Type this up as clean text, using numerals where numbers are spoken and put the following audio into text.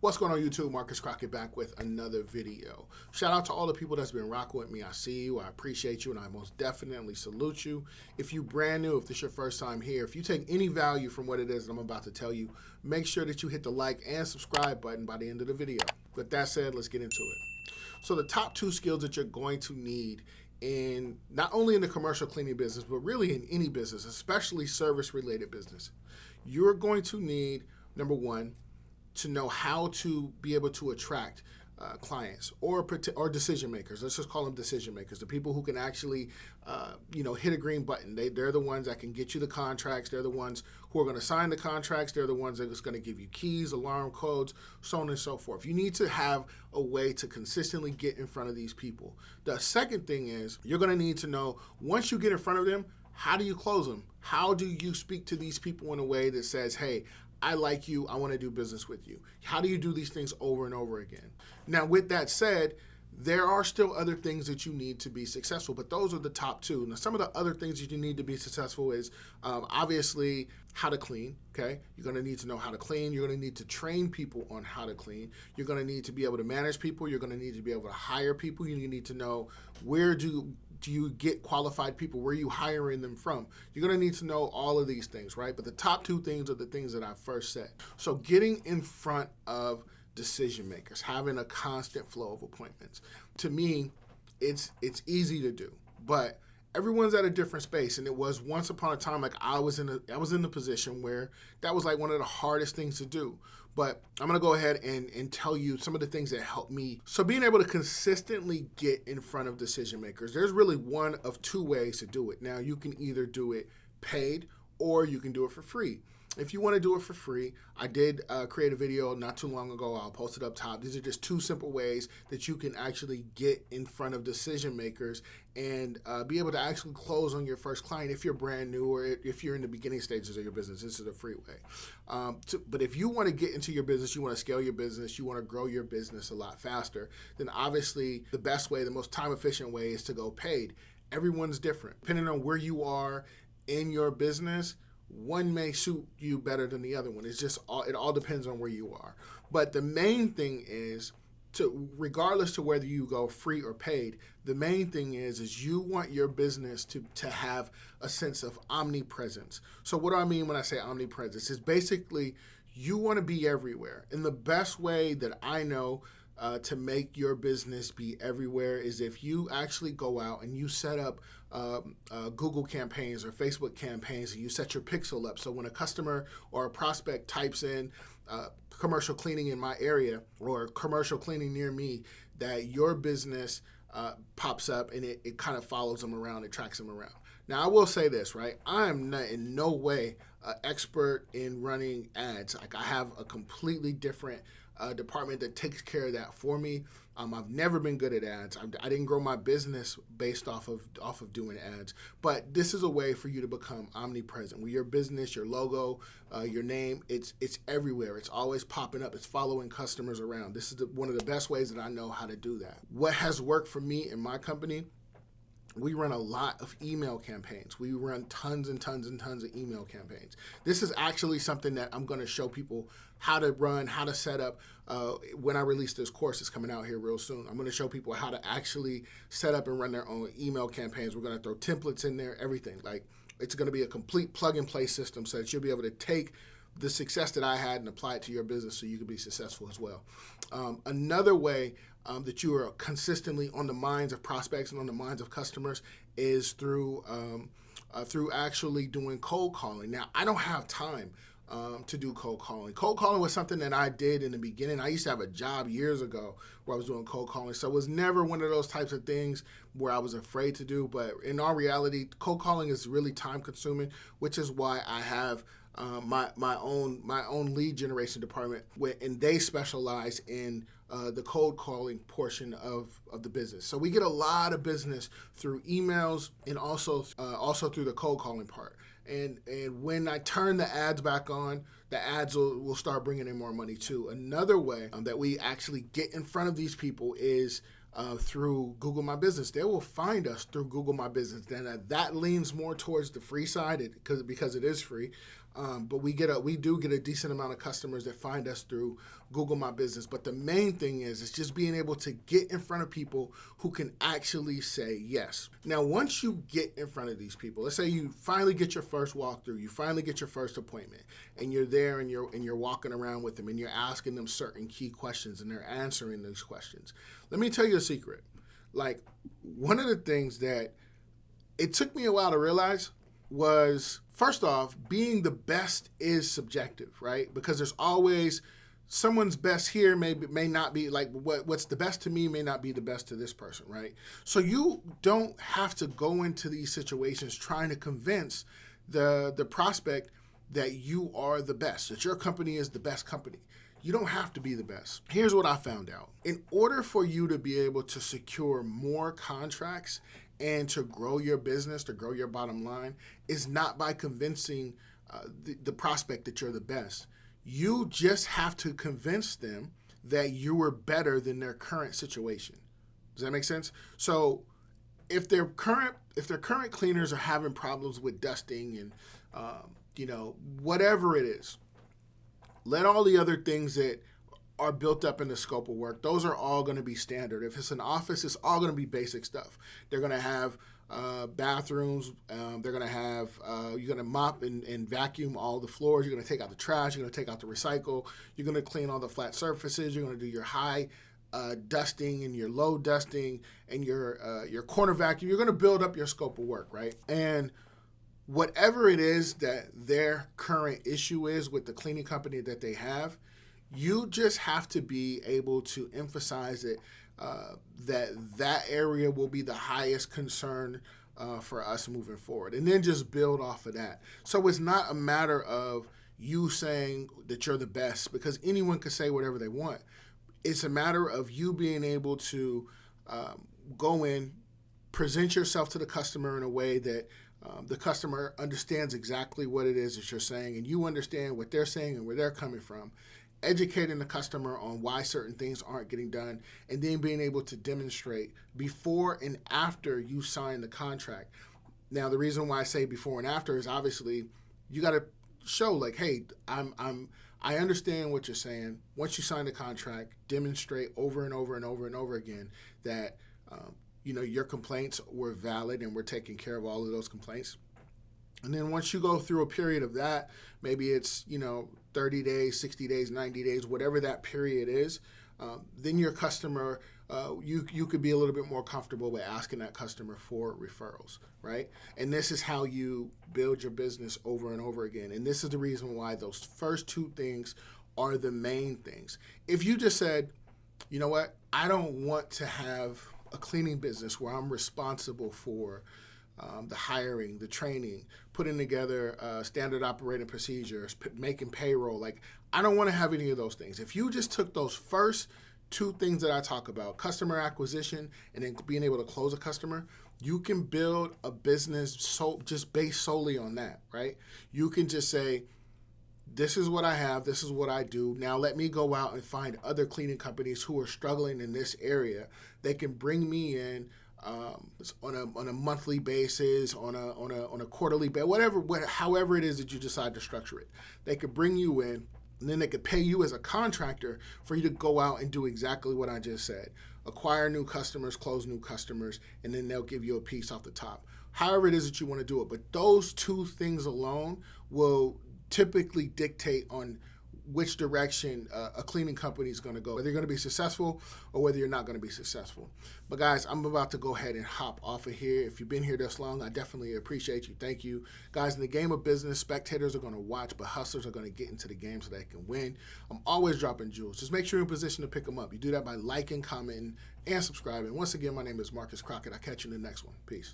What's going on YouTube? Marcus Crockett back with another video. Shout out to all the people that's been rocking with me. I see you, I appreciate you, and I most definitely salute you. If you brand new, if this is your first time here, if you take any value from what it is that I'm about to tell you, make sure that you hit the like and subscribe button by the end of the video. With that said, let's get into it. So the top two skills that you're going to need in not only in the commercial cleaning business, but really in any business, especially service related business, you're going to need, number one, to know how to be able to attract clients or decision makers. Let's just call them decision makers. The people who can actually, hit a green button. They're the ones that can get you the contracts. They're the ones who are going to sign the contracts. They're the ones that are going to give you keys, alarm codes, so on and so forth. You need to have a way to consistently get in front of these people. The second thing is you're going to need to know, once you get in front of them, how do you close them? How do you speak to these people in a way that says, hey, I like you, I want to do business with you? How do you do these things over and over again? Now, with that said, there are still other things that you need to be successful, but those are the top two. Now, some of the other things that you need to be successful is obviously how to clean, okay? You're going to need to know how to clean. You're going to need to train people on how to clean. You're going to need to be able to manage people. You're going to need to be able to hire people. You need to know where do you get qualified people? Where are you hiring them from? You're going to need to know all of these things, right? But the top two things are the things that I first said. So getting in front of decision makers, having a constant flow of appointments. To me, it's easy to do, but everyone's at a different space. And it was once upon a time, like I was in the position where that was like one of the hardest things to do. But I'm going to go ahead and tell you some of the things that helped me. So being able to consistently get in front of decision makers, there's really one of two ways to do it. Now, you can either do it paid or you can do it for free. If you want to do it for free, I did create a video not too long ago. I'll post it up top. These are just two simple ways that you can actually get in front of decision makers and be able to actually close on your first client if you're brand new or if you're in the beginning stages of your business. This is a free way. But if you want to get into your business, you want to scale your business, you want to grow your business a lot faster, then obviously the best way, the most time efficient way is to go paid. Everyone's different. Depending on where you are in your business, one may suit you better than the other one. It all depends on where you are. But the main thing is, regardless to whether you go free or paid, the main thing is you want your business to have a sense of omnipresence. So what do I mean when I say omnipresence? It's basically you want to be everywhere. And the best way that I know to make your business be everywhere is if you actually go out and you set up Google campaigns or Facebook campaigns, and you set your pixel up. So when a customer or a prospect types in commercial cleaning in my area or commercial cleaning near me, that your business pops up and it kind of follows them around, it tracks them around. Now, I will say this, right? I am not in no way an expert in running ads. Like I have a completely different department that takes care of that for me. I've never been good at ads. I didn't grow my business based off of doing ads. But this is a way for you to become omnipresent. With your business, your logo, your name, it's everywhere. It's always popping up. It's following customers around. This is one of the best ways that I know how to do that. What has worked for me in my company? We run a lot of email campaigns. We run tons and tons and tons of email campaigns. This is actually something that I'm going to show people how to run, how to set up. When I release this course, it's coming out here real soon. I'm going to show people how to actually set up and run their own email campaigns. We're going to throw templates in there, everything. Like it's going to be a complete plug and play system so that you'll be able to take the success that I had and apply it to your business so you can be successful as well. Another way that you are consistently on the minds of prospects and on the minds of customers is through actually doing cold calling. Now, I don't have time to do cold calling. Cold calling was something that I did in the beginning. I used to have a job years ago where I was doing cold calling. So it was never one of those types of things where I was afraid to do. But in all reality, cold calling is really time consuming, which is why I have my own lead generation department, and they specialize in the cold calling portion of the business. So we get a lot of business through emails and also through the cold calling part. And when I turn the ads back on, the ads will start bringing in more money too. Another way that we actually get in front of these people is through Google My Business. They will find us through Google My Business. Then that leans more towards the free side because it is free. But we do get a decent amount of customers that find us through Google My Business. But the main thing is just being able to get in front of people who can actually say yes. Now, once you get in front of these people, let's say you finally get your first walkthrough, you finally get your first appointment, and you're there and you're walking around with them and you're asking them certain key questions and they're answering those questions. Let me tell you a secret. Like, one of the things that it took me a while to realize was, first off, being the best is subjective, right? Because there's always someone's best here may not be like what's the best to me may not be the best to this person, right? So you don't have to go into these situations trying to convince the prospect that you are the best, that your company is the best company. You don't have to be the best. Here's what I found out. In order for you to be able to secure more contracts and to grow your business, to grow your bottom line, is not by convincing the prospect that you're the best. You just have to convince them that you are better than their current situation. Does that make sense? So if their current cleaners are having problems with dusting and whatever it is, let all the other things that are built up in the scope of work, those are all going to be standard. If it's an office, it's all going to be basic stuff. They're going to have bathrooms. They're going to have, you're going to mop and vacuum all the floors. You're going to take out the trash. You're going to take out the recycle. You're going to clean all the flat surfaces. You're going to do your high dusting and your low dusting and your corner vacuum. You're going to build up your scope of work, right? And whatever it is that their current issue is with the cleaning company that they have, you just have to be able to emphasize it, that area will be the highest concern for us moving forward, and then just build off of that. So it's not a matter of you saying that you're the best, because anyone can say whatever they want. It's a matter of you being able to go in, present yourself to the customer in a way that the customer understands exactly what it is that you're saying, and you understand what they're saying and where they're coming from, educating the customer on why certain things aren't getting done, and then being able to demonstrate before and after you sign the contract. Now, the reason why I say before and after is obviously you got to show like, hey, I understand what you're saying. Once you sign the contract, demonstrate over and over and over and over again that your complaints were valid and we're taking care of all of those complaints. And then once you go through a period of that, maybe it's 30 days, 60 days, 90 days, whatever that period is, then your customer, you could be a little bit more comfortable with asking that customer for referrals, right? And this is how you build your business over and over again. And this is the reason why those first two things are the main things. If you just said, you know what, I don't want to have a cleaning business where I'm responsible for the hiring, the training, putting together standard operating procedures, making payroll. Like, I don't want to have any of those things. If you just took those first two things that I talk about, customer acquisition and then being able to close a customer, you can build a business just based solely on that, right? You can just say, this is what I have, this is what I do. Now let me go out and find other cleaning companies who are struggling in this area. They can bring me in on a monthly basis, on a quarterly basis, however it is that you decide to structure it. They could bring you in, and then they could pay you as a contractor for you to go out and do exactly what I just said. Acquire new customers, close new customers, and then they'll give you a piece off the top. However it is that you want to do it. But those two things alone will typically dictate on which direction a cleaning company is going to go, whether you're going to be successful or whether you're not going to be successful. But guys, I'm about to go ahead and hop off of here. If you've been here this long, I definitely appreciate you. Thank you. Guys, in the game of business, spectators are going to watch, but hustlers are going to get into the game so they can win. I'm always dropping jewels. Just make sure you're in position to pick them up. You do that by liking, commenting, and subscribing. Once again, my name is Marcus Crockett. I'll catch you in the next one. Peace.